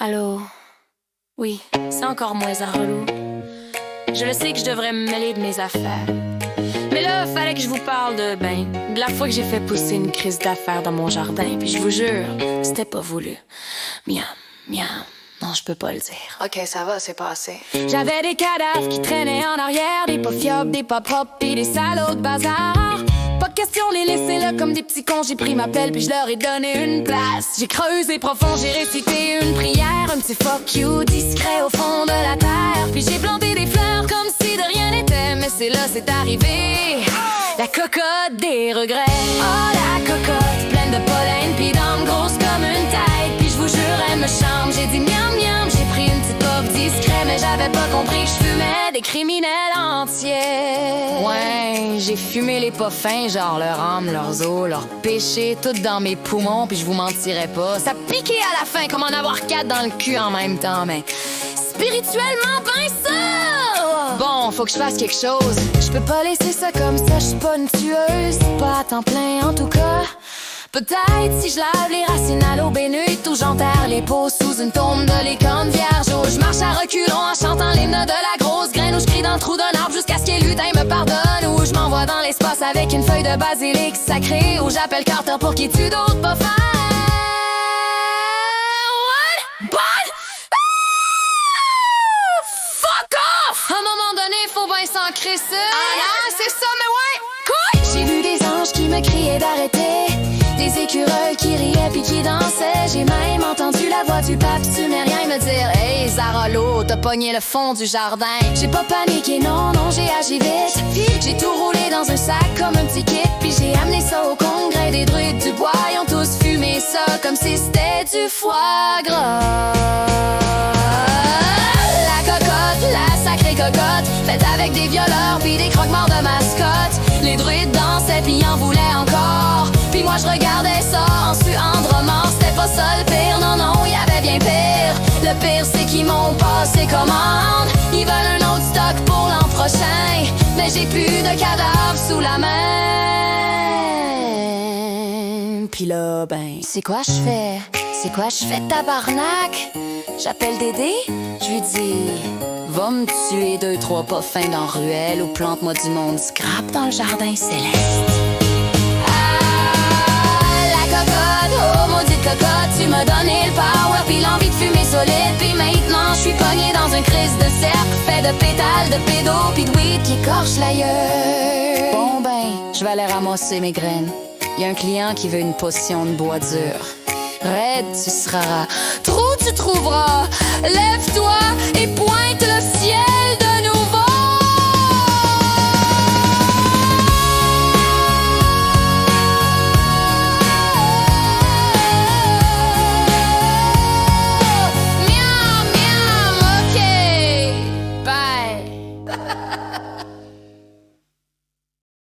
Allô? Oui, c'est encore moins un relou. Je le sais que je devrais me mêler de mes affaires. Mais là, fallait que je vous parle de la fois que j'ai fait pousser une crise d'affaires dans mon jardin. Puis je vous jure, c'était pas voulu. Miam, miam. Non, je peux pas le dire. Ok, ça va, c'est passé. J'avais des cadavres qui traînaient en arrière, des pas fiables, des pas propres pis des salauds de bazar. Pas question de les laisser là comme des petits cons. J'ai pris ma pelle puis je leur ai donné une place. J'ai creusé profond, j'ai récité une prière, un petit fuck you discret au fond de la terre. Puis j'ai planté des fleurs comme si de rien n'était. Mais c'est là, c'est arrivé, la cocotte des regrets. Oh, la cocotte pleine de pollen pis d'âme grosse comme une tête. Puis je vous jure, elle me charme. J'ai dit miam miam, j'ai pris une petite puff discret. Mais j'avais pas compris que je fumais des criminels entiers. Ouais, j'ai fumé les pas fins, genre leur âme, leurs os, leurs péchés, tout dans mes poumons. Puis je vous mentirais pas, ça piquait à la fin comme en avoir 4 dans le cul en même temps. Mais spirituellement, ben ça! Bon, faut que je fasse quelque chose. Je peux pas laisser ça comme ça, je suis pas une tueuse. Pas à temps plein en tout cas. Peut-être si je lave les racines à l'eau bénite ou j'enterre les peaux sous une tombe de l'écorne vierge. Ou je marche à reculons en chantant l'hymne de la grosse graine. Ou je crie dans le trou d'un arbre jusqu'à ce que lutin me pardonne. Ou je m'envoie dans l'espace avec une feuille de basilic sacrée. Ou j'appelle Carter pour qu'il tue d'autres pas faire. What? But? Fuck off! À un moment donné, faut bien s'en crisser. Ah non, c'est ça, mais ouais! Quoi? J'ai vu des anges qui me criaient d'arrêter, des écureuils qui riaient puis qui dansaient. J'ai même entendu la voix du pape sumérien me dire: Hey Zarolo, t'as pogné le fond du jardin. J'ai pas paniqué, non, non, j'ai agi vite. J'ai tout roulé dans un sac comme un petit kit. Puis j'ai amené ça au congrès des druides du bois. Ils ont tous fumé ça comme si c'était du foie gras. La cocotte, la sacrée cocotte, faite avec des violeurs puis des croque-morts de mascotte. Les druides dansaient puis en voulaient encore. Puis moi je regardais ça en suant de remords. C'était pas ça le pire, non non, y avait bien pire. Le pire c'est qu'ils m'ont passé commande. Ils veulent un autre stock pour l'an prochain. Mais j'ai plus de cadavres sous la main. Puis là ben, c'est quoi je fais? C'est quoi je fais tabarnak? J'appelle Dédé, je lui dis: va me tuer 2-3 pas fins dans ruelle ou plante-moi du monde scrap dans le jardin céleste. Oh maudite cocotte, tu m'as donné le power puis l'envie de fumer solide. Puis maintenant je suis pognée dans une crise de cercle fait de pétales, de pédos puis de weed qui écorche l'aïeul. Bon ben, je vais aller ramasser mes graines. Y a un client qui veut une potion de bois dur. Raide tu seras, trou tu trouveras. Lève-toi et pointe le ciel.